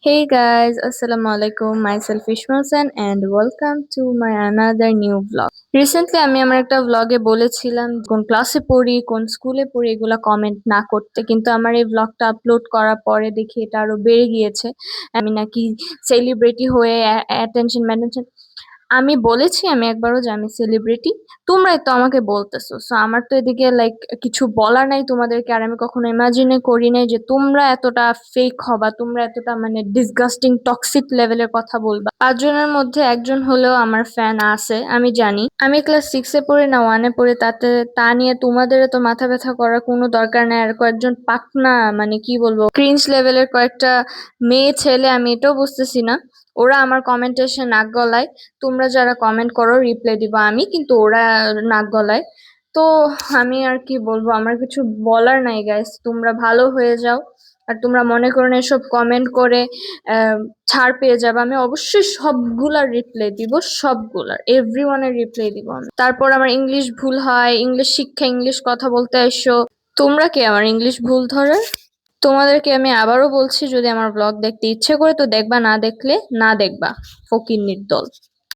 Hey guys, Assalamu alaikum. Myself Ishmael and welcome to my another new vlog. Recently আমি আমার একটা ভ্লগে বলেছিলাম কোন ক্লাসে পড়ি, কোন স্কুলে পড়ি এগুলা কমেন্ট না করতে, কিন্তু আমার এই ভ্লগটা আপলোড করার পরে দেখি এটা আরো বেড়ে গিয়েছে। আমি নাকি সেলিব্রিটি হয়ে অ্যাটেনশন ম্যাটেনশন। আমি বলেছি আমি একবারও যে আমি সেলিব্রিটি, তোমরাই তো আমাকে বলতেছো। সো আমার তো এদিকে লাইক কিছু বলার নাই তোমাদেরকে। আর আমি কখনো ইমাজিনে করি নাই যে তোমরা এতটা ফেক হবা, তোমরা এতটা মানে ডিসগাস্টিং টক্সিক লেভেলের কথা বলবা। 5 জনের মধ্যে একজন হলেও আমার ফ্যান আছে, আমি জানি। আমি ক্লাস 6-এ পড়ি না 1-এ পড়ি, তাতে তা নিয়ে তোমাদের তো মাথা ব্যথা করার কোনো দরকার নাই। আর কয়েকজন পাকনা মানে কি বলবো ক্রিঞ্জ লেভেলের কয়েকটা মেয়ে ছেলে, আমি এটাও বুঝতেছি না, ওরা আমার কমেন্টে এসে নাক গলায়। তোমরা যারা কমেন্ট করো রিপ্লাই দিবা আমি, কিন্তু ওরা নাক গলায়। তো আমি আর কি বলবো, আমার কিছু বলার নাই গাইস, তোমরা ভালো হয়ে যাও। আর তোমরা মনে করো না এসব কমেন্ট করে ছাড় পেয়ে যাবে, আমি অবশ্যই সবগুলার রিপ্লাই দিব, সবগুলার এভরিওয়ানের রিপ্লাই দিব আমি। তারপর আমার ইংলিশ ভুল হয়, ইংলিশ শিক্ষা, ইংলিশ কথা বলতে এসো, তোমরা কি আমার ইংলিশ ভুল ধরার? তোমাদেরকে আমি আবারও বলছি, যদি আমার ব্লগ দেখতে ইচ্ছে করে তো দেখবা, না দেখলে না দেখবা, ফকিন্নির দল।